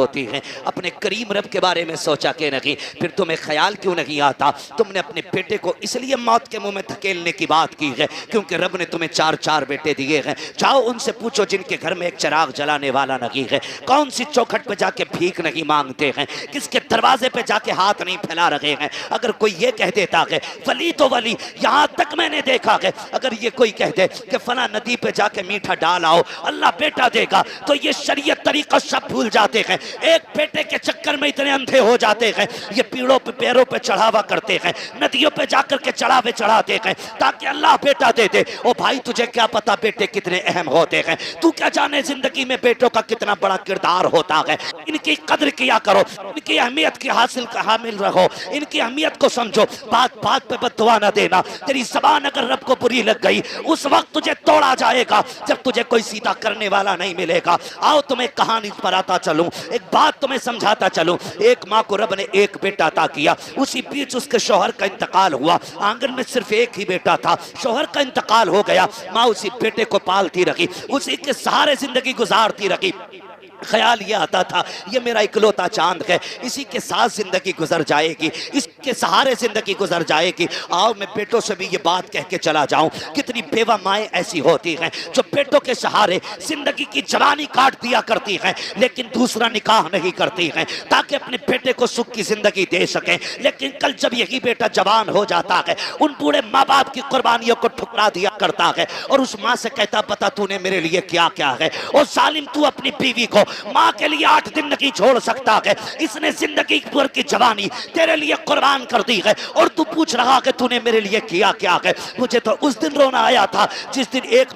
होती है। अपने करीम रब के बारे में सोचा के नहीं, फिर तुम्हें ख्याल क्यों नहीं आता? तुमने अपने बेटे को इसलिए मौत के मुंह में धकेलने की बात की है क्योंकि रब ने तुम्हें 4-4 बेटे दिए हैं। जाओ उनसे पूछो जिनके घर में एक चिराग जलाने वाला नहीं है, कौन सी चौखट पे जाके भीख नहीं मांगते हैं, किसके दरवाजे पे जाके हाथ नहीं फैला रहे हैं। अगर कोई ये कह देता है वली तो वली, यहाँ तक मैंने देखा है, अगर ये कोई कह दे कि फला नदी पे जाके मीठा डाल आओ अल्लाह बेटा देगा, तो ये शरीयत तरीका सब भूल जाते हैं। एक बेटे के चक्कर में इतने अंधे हो जाते हैं, ये पीड़ों पे पैरों पे चढ़ावा करते हैं, नदियों पे जाकर के चढ़ावे चढ़ाते हैं ताकि अल्लाह बेटा दे दे। ओ भाई तुझे क्या पता बेटे कितने अहम होते हैं? तू क्या जाने जिंदगी में बेटों का कितना बड़ा किरदार होता है। इनकी कदर किया करो, इनकी अहमियत की हामिल रहो, इनकी अहमियत को समझो। बात बात पे बददुआ ना देना। तेरी ज़बान अगर रब को बुरी लग गई उस वक्त तुझे तोड़ा जाएगा जब तुझे कोई सीधा करने वाला नहीं मिलेगा। आओ तुम्हें कहानी पर आता चलूं, एक बात तुम्हें समझाता चलूं। एक माँ को रब ने एक बेटा अता किया, उसी बीच उसके शौहर का इंतकाल हुआ। आंगन में सिर्फ एक ही बेटा था, शौहर का इंतकाल हो गया। माँ उसी बेटे को पालती रही, उसी के सहारे जिंदगी गुजारती रही। ख्याल ये आता था ये मेरा इकलौता चांद है, इसी के साथ जिंदगी गुजर जाएगी, इसके सहारे जिंदगी गुजर जाएगी। आओ मैं बेटों से भी ये बात कह के चला जाऊं, कितनी बेवा माएँ ऐसी होती हैं जो बेटों के सहारे जिंदगी की जवानी काट दिया करती हैं लेकिन दूसरा निकाह नहीं करती हैं ताकि अपने बेटे को सुख की जिंदगी दे सकें। लेकिन कल जब यही बेटा जवान हो जाता है उन बूढ़े माँ बाप की कुर्बानियों को ठुकरा दिया करता है और उस माँ से कहता पता तूने मेरे लिए क्या क्या है। और जालिम तू अपनी बीवी को माँ के लिए 8 दिन नहीं छोड़ सकता है, इसने जिंदगी भर की जवानी तेरे लिए कुर्बान कर दी है और तू पूछ रहा है तूने मेरे लिए किया क्या है। मुझे तो उस दिन रोना आया था जिस दिन एक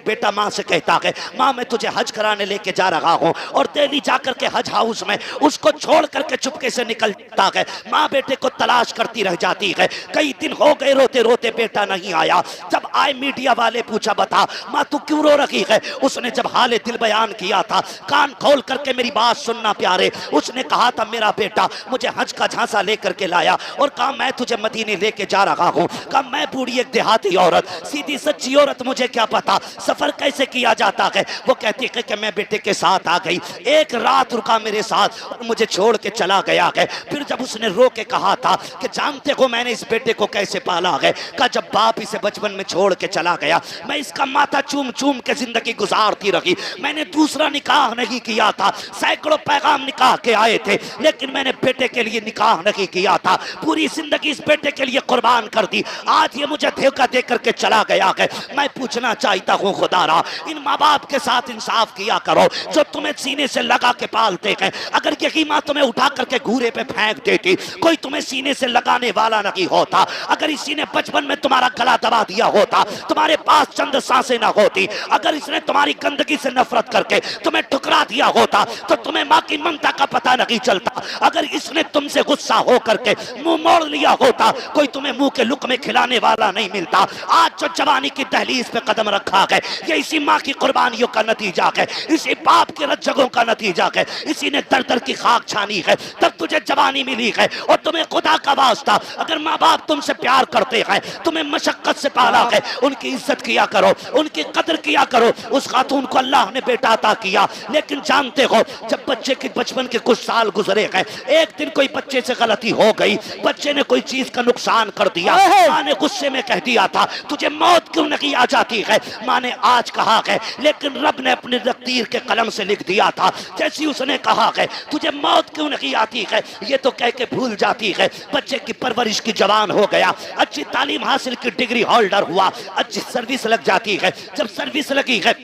बेटा माँ से कहता है माँ मैं तुझे हज कराने लेके जा रहा हूँ और दिल्ली जाकर के हज हाउस में उसको छोड़ करके चुपके से निकल जाता है। माँ बेटे को तलाश करती रह जाती है, कई दिन हो गए रोते रोते बेटा नहीं आया। जब आए मीडिया वाले पूछा बता माँ तू क्यों रो रही है, उसने जब हाल दिल बयान किया था कान खोल करके मेरी बात सुनना प्यारे, उसने कहा था मेरा बेटा मुझे हज का झांसा लेकर के लाया और कहा मैं तुझे मदीने लेके जा रहा हूँ। कहा मैं बूढ़ी एक देहाती औरत, सीधी सच्ची औरत, मुझे क्या पता सफर कैसे किया जाता है। वो कहती है कि मैं बेटे के साथ आ गई, एक रात रुका मेरे साथ और मुझे छोड़ के चला गया है। फिर जब उसने रो के कहा था कि जानते हो मैंने इस बेटे को कैसे पाला है, कहा जब बाप इसे बचपन में छोड़ के चला गया मैं इसका माथा चूम चूम के जिंदगी गुजारती रही। मैंने दूसरा निकाह नहीं किया था, सैकड़ों पैगाम निकाह के आए थे लेकिन मैंने बेटे के लिए निकाह नहीं किया था, पूरी जिंदगी इस बेटे के लिए कुर्बान कर दी। आज ये मुझे धोखा दे करके चला गया है। मैं पूछना चाहता हूँ खुदारा इन माँ बाप के साथ इंसाफ किया करो जो तुम्हें सीने से लगा के पालते हैं। अगर यही माँ तुम्हें उठा करके घूरे पे फेंक देती, कोई तुम्हें सीने से लगाने वाला नहीं होता। अगर इसी ने बचपन में तुम्हारा गला दबा दिया होता, तुम्हारे पास चंद सांसें ना होती, अगर इसने तुम्हारी गंदगी से नफरत करके तुम्हें ठुकरा दिया होता तो तुम्हें माँ की ममता का पता नहीं चलता। अगर इसने तुमसे गुस्सा हो करके मुंह मोड़ लिया होता, कोई तुम्हें मुंह के लुक में खिलाने वाला नहीं मिलता। आज जो जवानी की दहलीज पे कदम रखा है ये इसी माँ की कुर्बानियों का नतीजा है, इसी बाप के रज्जगों का नतीजा है, इसी ने दर दर की खाक छानी है तब तुझे जवानी मिली है। और तुम्हें खुदा का वास्ता अगर माँ बाप तुमसे प्यार करते हैं, तुम्हें मशक्कत से पाला है, उनकी इज्जत किया करो, उनकी कदर किया करो। उस खातून को अल्लाह ने बेटा अता किया लेकिन जानते हो जब बच्चे के बचपन के कुछ साल गुजरे हैं, एक दिन कोई बच्चे से गलती हो गई, बच्चे ने कोई चीज का नुकसान कर दिया, माँ ने गुस्से में कह दिया था तुझे मौत क्यों नहीं आ जाती है। माँ ने आज कहा है लेकिन रब ने अपने तकदीर के कलम से लिख दिया था, जैसी उसने कहा है तुझे मौत क्यों नहीं आती है ये तो कह के भूल जाती है। बच्चे की परवरिश की जवान हो गया, अच्छी तालीम हासिल की डिग्री होल्डर हुआ, अच्छी सर्विस लग जाती है। जब सर्विस लगी है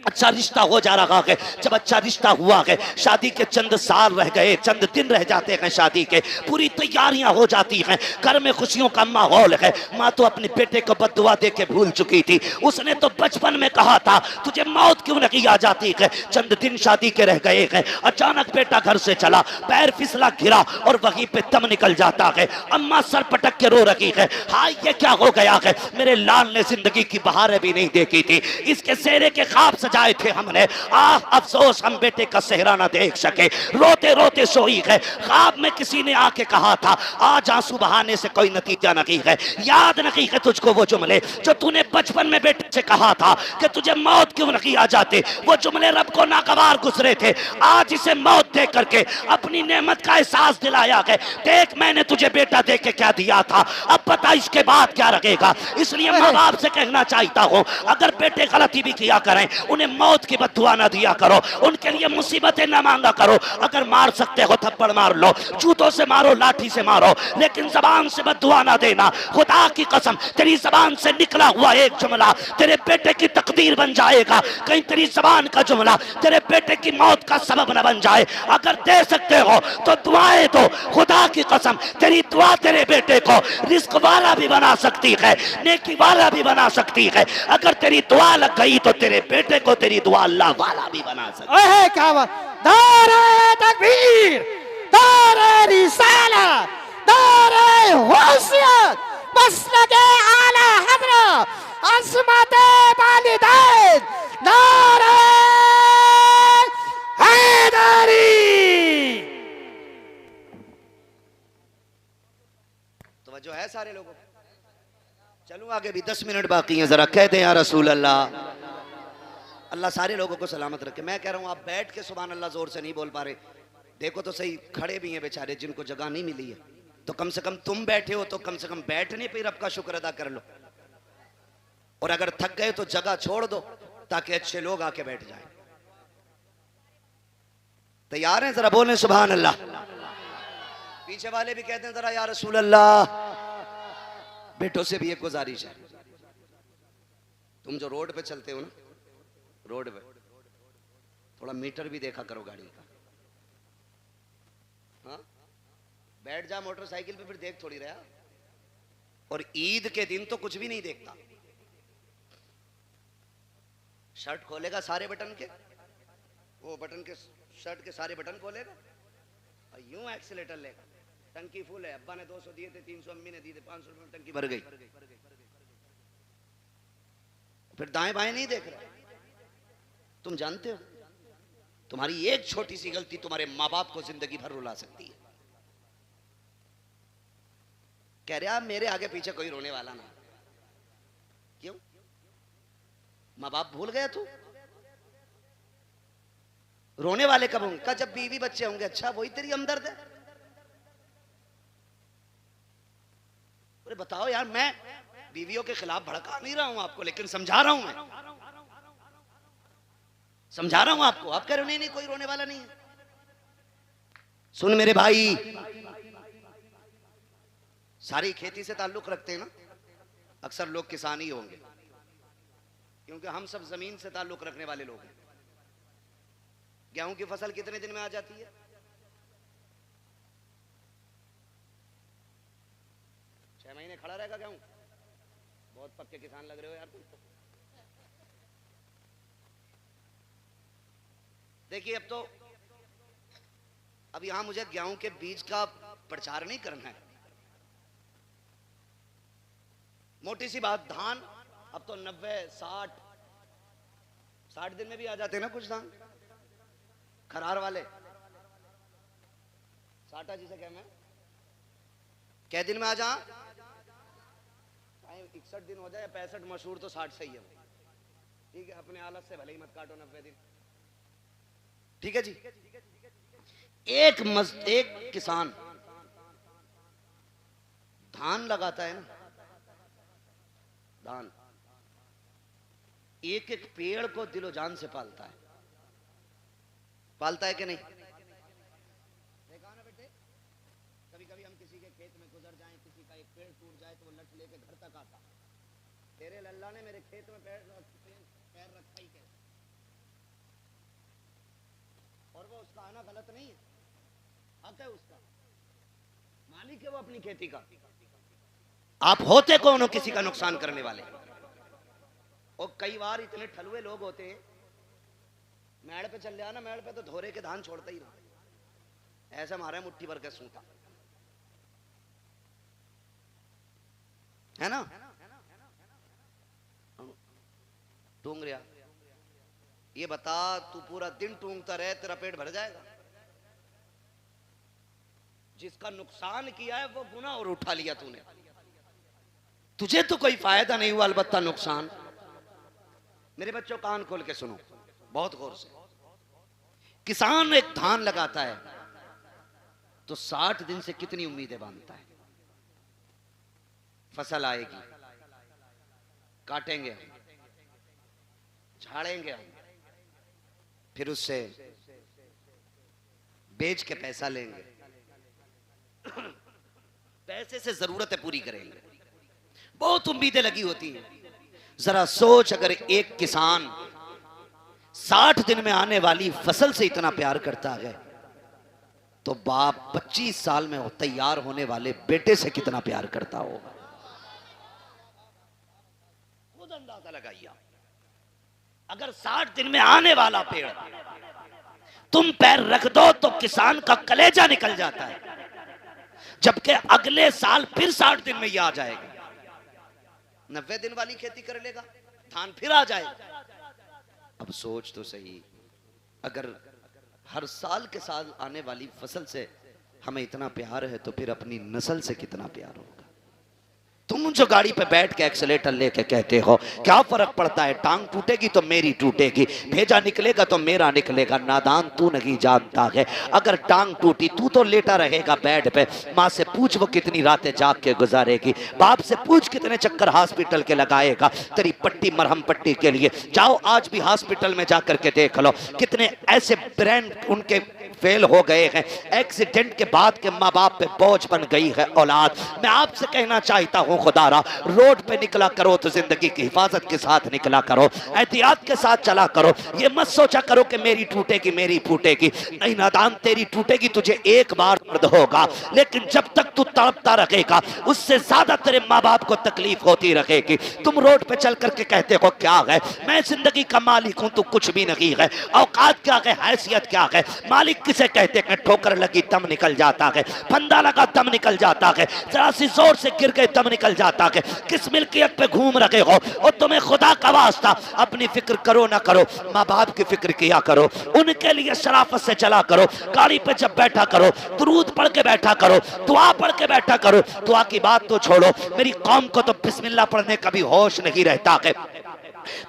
अच्छा रिश्ता हो जा रहा है, जब अच्छा रिश्ता हुआ है, शादी के चंद साल रह गए, चंद दिन रह जाते हैं शादी के, पूरी तैयारियां हो जाती हैं, घर में खुशियों का माहौल है। माँ तो अपने बेटे को बद्दुआ दे के भूल चुकी थी, उसने तो बचपन में कहा था तुझे मौत क्यों नहीं आ जाती है। चंद दिन शादी के रह गए हैं, अचानक बेटा घर से चला, पैर फिसला गिरा और वहीं पे दम निकल जाता है। अम्मा सर पटक के रो रही है, हाय ये क्या हो गया है, मेरे लाल ने जिंदगी की बहारें भी नहीं देखी थी, इसके सेहरे के ख्वाब सजाए थे हमने, अफसोस हम बेटे का सेहरा ना देख सके। रोते रोते सोई है, ख्वाब में किसी ने आके कहा था आज आंसू बहाने से कोई नतीजा नहीं है। याद नहीं है तुझको वो जुमले जो तूने बचपन में बेटे मुझसे कहा था कि तुझे मौत क्यों नहीं आ जाते, वो जुमले रब को नागवार गुजरे थे। आज इसे मौत दे करके अपनी नेमत का एहसास दिलाया है। देख मैंने तुझे बेटा दे के क्या दिया था, अब पता इसके बाद क्या लगेगा। इसलिए माँ बाप से कहना चाहता हूँ, अगर बेटे गलती भी किया करें उन्हें मौत की बद्दुआ ना दिया करो, उनके लिए मुसीबतें ना मांगा करो। अगर मार सकते हो थप्पड़ मार लो, जूतों से मारो, लाठी से मारो, लेकिन जबान से बद्दुआ ना देना। खुदा की कसम तेरी जबान से निकला हुआ एक जुमला तेरे बेटे की तकदीर बन जाएगा। कहीं तेरी जबान का जुमला तेरे बेटे की मौत का सबब न बन जाए। अगर दे सकते हो तो दुआएं दो। खुदा की कसम तेरी दुआ तेरे बेटे को रिस्क वाला भी बना सकती है, नेकी वाला भी बना सकती है। अगर तेरी दुआ लग गई तो तेरे बेटे को तेरी दुआ अल्लाह वाला भी बना सकती है। क्या बात, नारे तकबीर, नारे रिसालत, नारे हुस्सियत, मसलके आला हज़रत, अज़मते वालिदैन, नारे हैदरी। तो जो है सारे लोगों, चलूं आगे भी 10 मिनट बाकी हैं, जरा कह दें या रसूल अल्लाह। अल्लाह सारे लोगों को सलामत रखे। मैं कह रहा हूं आप बैठ के सुभान अल्लाह जोर से नहीं बोल पा रहे, देखो तो सही, खड़े भी हैं बेचारे जिनको जगह नहीं मिली है। तो कम से कम तुम बैठे हो तो कम से कम बैठने पे रब का शुक्र अदा कर लो, और अगर थक गए तो जगह छोड़ दो ताकि अच्छे लोग आके बैठ जाएं। तैयार हैं? जरा बोलें सुभान अल्लाह। पीछे वाले भी कहते हैं जरा या रसूल अल्लाह। बेटों से भी एक गुजारिश है, तुम जो रोड पे चलते हो ना, रोड पे थोड़ा मीटर भी देखा करो गाड़ी का। हाँ, बैठ जा मोटरसाइकिल पे फिर देख थोड़ी रहा। और ईद के दिन तो कुछ भी नहीं देखता, शर्ट खोलेगा सारे बटन के, वो बटन के शर्ट के सारे बटन खोलेगा और यूं एक्सीलेटर लेगा। टंकी फुल है, अब्बा ने 200 दिए थे, 300 अम्मी ने दिए थे, 500 रुपए में टंकी भर गई। फिर दाएं बाएं नहीं देख रहा। तुम जानते हो तुम्हारी एक छोटी सी गलती तुम्हारे माँ बाप को जिंदगी भर रुला सकती है। कह रहे आप मेरे आगे पीछे कोई रोने वाला ना। क्यों? माँ बाप भूल गया तू? रोने वाले कब होंगे? का जब बीवी बच्चे होंगे। अच्छा वही तेरी हमदर्द है? अरे बताओ यार, मैं बीवियों के खिलाफ भड़का नहीं रहा हूं आपको, लेकिन समझा रहा हूं, मैं समझा रहा हूं आपको। आप कह रहे हो नहीं नहीं कोई रोने वाला नहीं है। सुन मेरे भाई, सारी खेती से ताल्लुक रखते हैं ना, अक्सर लोग किसान ही होंगे, क्योंकि हम सब जमीन से ताल्लुक रखने वाले लोग हैं। गेहूं की फसल कितने दिन में आ जाती है? 6 महीने खड़ा रहेगा गेहूं। बहुत पक्के किसान लग रहे हो यार तुम तो। देखिए अब यहां मुझे गेहूं के बीज का प्रचार नहीं करना है। मोटी सी बात, धान अब तो 90, 60 दिन में भी आ जाते हैं ना कुछ धान, खरार वाले। साटा जिसे कहना है, कै दिन में आ जा? 61 दिन हो जाए, 65 मशहूर तो 60 सही है। ठीक है, अपने हालत से भले ही मत काटो 90 दिन। ठीक है जी। एक किसान धान लगाता है ना, धान एक एक पेड़ को दिलो जान से पालता है। पालता है कि नहीं? देखा ना बेटे, कभी कभी हम किसी के खेत में गुजर जाएं, किसी का एक पेड़ टूट जाए तो वो लट लेके घर तक आता। तेरे लल्ला ने मेरे खेत में पैर रखा ही कैसे? और वो उसका आना गलत नहीं है, हक है उसका, मालिक है वो अपनी खेती का। आप होते कौन हो किसी का नुकसान करने वाले? और कई बार इतने ठलुए लोग होते हैं, मेड़ पे चल जाना, मेड़ पे तो धोरे के धान छोड़ता ही ना, ऐसा मारा है मुट्ठी भर के सूता है ना। टूंग रहा, ये बता तू पूरा दिन टूंगता रहे तेरा पेट भर जाएगा? जिसका नुकसान किया है वो गुनाह और उठा लिया तूने, तुझे तो कोई फायदा नहीं हुआ, अलबत्ता नुकसान। मेरे बच्चों कान खोल के सुनो बहुत गौर से। किसान एक धान लगाता है तो 60 दिन से कितनी उम्मीदें बांधता है। फसल आएगी, काटेंगे हम, झाड़ेंगे हम, फिर उससे बेच के पैसा लेंगे, पैसे से जरूरतें पूरी करेंगे, बहुत उम्मीदें लगी होती हैं। जरा सोच, अगर एक किसान 60 दिन में आने वाली फसल से इतना प्यार करता है तो बाप 25 साल में तैयार होने वाले बेटे से कितना प्यार करता होगा। खुद अंदाजा लगाइए। अगर 60 दिन में आने वाला पेड़ तुम पैर रख दो तो किसान का कलेजा निकल जाता है, जबकि अगले साल फिर 60 दिन में ये आ जाएगा। 90 दिन वाली खेती कर लेगा, धान फिर आ जाएगा। अब सोच तो सही, अगर हर साल के साल आने वाली फसल से हमें इतना प्यार है तो फिर अपनी नस्ल से कितना प्यार होगा। तुम जो गाड़ी पे बैठ के एक्सीलेटर लेके कहते हो क्या फर्क पड़ता है, टांग टूटेगी तो मेरी टूटेगी, भेजा निकलेगा तो मेरा निकलेगा। नादान तू नहीं जानता है, अगर टांग टूटी तू तो लेटा रहेगा बेड पे। माँ से पूछ वो कितनी रातें जाग के गुजारेगी, बाप से पूछ कितने चक्कर हॉस्पिटल के लगाएगा तेरी पट्टी मरहम पट्टी के लिए। जाओ आज भी हॉस्पिटल में जाकर के देख लो कितने ऐसे ब्रेन उनके फेल हो गए हैं, एक्सीडेंट के बाद के माँ बाप पे बोझ बन गई है औलाद। मैं आपसे कहना चाहता हूँ खुदारा, रोड पे निकला करो तो जिंदगी की हिफाजत के साथ निकला करो, एहतियात के साथ चला करो। ये मत सोचा करो कि मेरी टूटेगी मेरी फूटेगी, नहीं नादान, तेरी टूटेगी, तुझे एक बार दर्द होगा, लेकिन जब तक तू तड़पता रहेगा उससे ज्यादा तेरे माँ बाप को तकलीफ होती रहेगी। तुम रोड पे चल करके कहते हो क्या है, मैं जिंदगी का मालिक हूं, तू कुछ भी नहीं है। औकात क्या है, हैसियत क्या है, मालिक किसे कहते हैं? ठोकर लगी दम निकल जाता है, फंदा लगा दम निकल जाता है, जरा सी जोर से गिर गए दम निकल जाता है। किस मिल्कियत पे घूम रहे हो? और तुम्हें खुदा का वास्ता अपनी फिक्र करो ना करो, माँ बाप की फिक्र किया करो, उनके लिए शराफत से चला करो। गाड़ी पे जब बैठा करो दुरूद पढ़ के बैठा करो, दुआ पढ़ के बैठा करो। दुआ की बात तो छोड़ो, मेरी कौम को तो बिस्मिल्लाह पढ़ने का भी होश नहीं रहता है।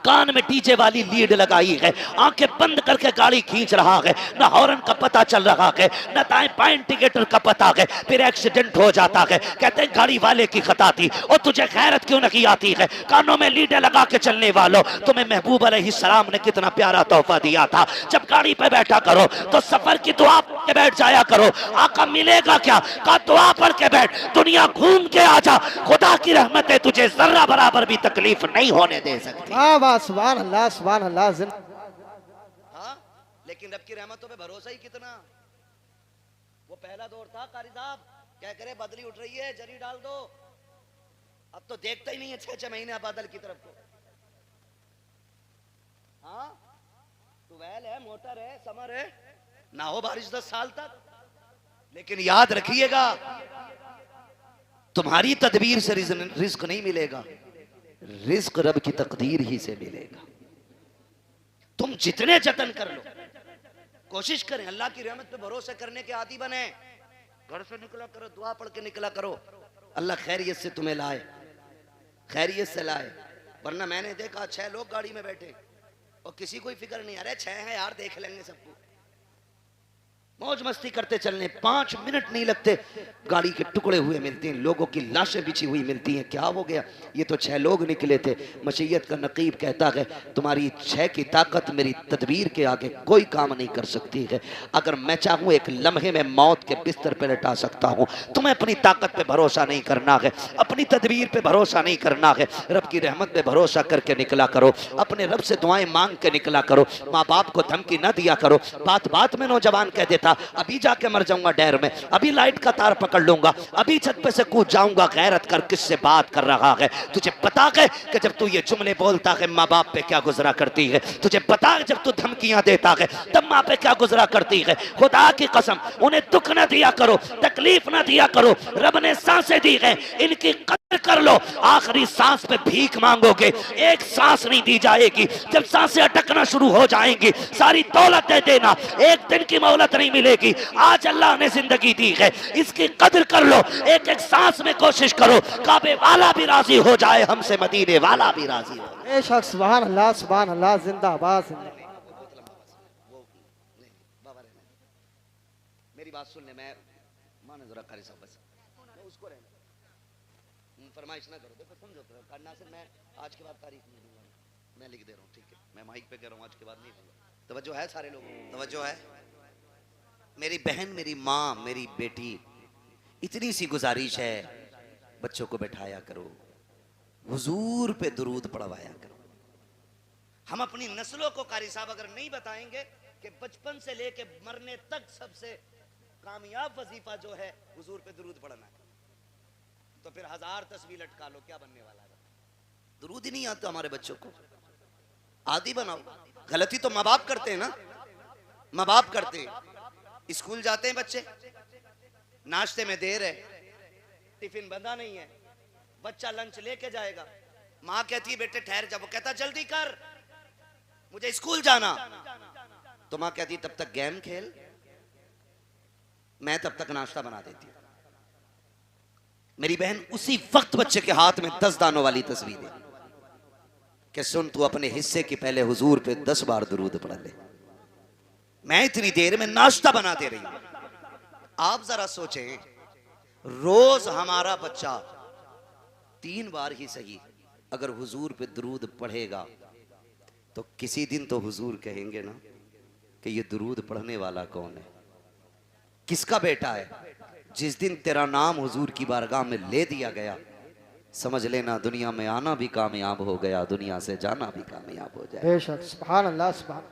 कान में डीजे वाली लीड लगाई है, आंखें बंद करके गाड़ी खींच रहा है, न हॉर्न का पता चल रहा है, न दाएं बाएं इंडिकेटर का पता है, फिर एक्सीडेंट हो जाता है। कहते हैं गाड़ी वाले की खता थी, और तुझे खैरत क्यों नहीं आती है? कानों में लीडे लगा के चलने वालों, तुम्हें महबूब अलैहिस्सलाम ने कितना प्यारा तोहफा दिया था। जब गाड़ी पे बैठा करो तो सफर की दुआ पढ़ के बैठ जाया करो। आका मिलेगा क्या? का दुआ पढ़ के बैठ, दुनिया घूम के आ जा, खुदा की रहमतें तुझे जर्रा बराबर भी तकलीफ नहीं होने दे सकती। सुभान अल्लाह सुभान अल्लाह। हाँ, लेकिन रब की रहमतों पे भरोसा ही कितना। वो पहला दौर था कारी साहब, क्या करे बदली उठ रही है जरी डाल दो, अब तो देखता ही नहीं है 6-6 महीने बादल की तरफ को। हाँ, ट्यूबवेल है, मोटर है, समर है, ना हो बारिश 10 साल तक। लेकिन याद रखिएगा तुम्हारी तदबीर से रिज्क नहीं मिलेगा, रिज्क रब की तकदीर ही से मिलेगा। तुम जितने जतन कर लो, कोशिश करें अल्लाह की रहमत पे भरोसा करने के आदी बने। घर से निकला करो, दुआ पढ़ के निकला करो, अल्लाह खैरियत से तुम्हें लाए, खैरियत से लाए। वरना मैंने देखा 6 लोग गाड़ी में बैठे और किसी को फिक्र नहीं, अरे 6 है यार देख लेंगे सबको, मौज मस्ती करते चलने। 5 मिनट नहीं लगते गाड़ी के टुकड़े हुए मिलते हैं, लोगों की लाशें बिछी हुई मिलती हैं। क्या हो गया? ये तो 6 लोग निकले थे। मशीयत का नकीब कहता है तुम्हारी 6 की ताकत मेरी तदबीर के आगे कोई काम नहीं कर सकती है। अगर मैं चाहूँ एक लम्हे में मौत के बिस्तर पर लटा सकता हूँ। तुम्हें अपनी ताकत पे भरोसा नहीं करना है, अपनी तदबीर पे भरोसा नहीं करना है, रब की रहमत पे भरोसा करके निकला करो, अपने रब से दुआएं मांग के निकला करो। माँ बाप को धमकी न दिया करो। बात बात में नौजवान कह देता अभी जाके मर जाऊंगा डैर में, अभी लाइट का तार पकड़ लूंगा, अभी छत पे से कूद जाऊंगा। गैरत कर किससे बात कर रहा है? तुझे पता है कि जब तू ये जुमले बोलता है माँ बाप पे क्या गुजरा करती है? तुझे पता है जब तू धमकियां देता है तब माँ पे क्या गुजरा करती है? खुदा की कसम उन्हें दुख न दिया करो, तकलीफ न दिया करो। रब ने सांसें दी है, इनकी कदर कर लो। आखिरी सांस पे भीख मांगोगे, एक सांस नहीं दी जाएगी। जब सांसें अटकना शुरू हो जाएंगी सारी दौलत दे देना, एक दिन की मोहलत नहीं मिलेगी। आज अल्लाह ने जिंदगी दी है, इसकी कदर कर लो। एक एक सांस में कोशिश करो काबे वाला भी राजी हो जाए, हमसे मदीने वाला भी राजी हो। बेशक सुभान अल्लाह जिंदाबाद जिंदाबाद। बाबा रहने, मेरी बात सुन ले, मैं माने जरा कारी साहब, बस मैं उसको रहने फरमाइश ना करो। देखो समझो करना से मैं आज के बाद तारीख नहीं दूंगा, मैं लिख दे रहा हूँ, ठीक है? मैं माइक पे कह रहा हूँ, आज के बाद नहीं दूंगा। तवज्जो है सारे लोग, तवज्जो है। मेरी बहन, मेरी माँ, मेरी बेटी, इतनी सी गुजारिश है, बच्चों को बैठाया करो, हुजूर पे दुरूद पढ़वाया करो। हम अपनी नस्लों को कारी साहब अगर नहीं बताएंगे कि बचपन से लेके मरने तक सबसे कामयाब वजीफा जो है हुजूर पे दुरूद पढ़ना है, तो फिर 1000 तस्वीर लटका लो, क्या बनने वाला है? दुरूद ही नहीं आता हमारे बच्चों को, आदि बनाओ। गलती तो माँ बाप करते हैं ना, माँ बाप करते हैं। स्कूल जाते हैं बच्चे, नाश्ते में देर है, टिफिन बंधा नहीं है, बच्चा लंच लेके जाएगा, माँ कहती है बेटे ठहर जा, वो कहता जल्दी कर मुझे स्कूल जाना, तो माँ कहती तब तक गेम खेल, मैं तब तक नाश्ता बना देती हूँ। मेरी बहन उसी वक्त बच्चे के हाथ में 10 दानों वाली तस्वीर है कि सुन तू अपने हिस्से के पहले हुजूर पे 10 बार दुरूद पढ़ ले, मैं इतनी देर में नाश्ता बना दे रही हूं। आप जरा सोचें, रोज हमारा बच्चा 3 बार ही सही अगर हुजूर पे दुरूद पढ़ेगा, तो किसी दिन तो हुजूर कहेंगे ना कि ये दुरूद पढ़ने वाला कौन है, किसका बेटा है। जिस दिन तेरा नाम हुजूर की बारगाह में ले दिया गया, समझ लेना दुनिया में आना भी कामयाब हो गया, दुनिया से जाना भी कामयाब हो जाए। बेशक सुभान अल्लाह सुभान।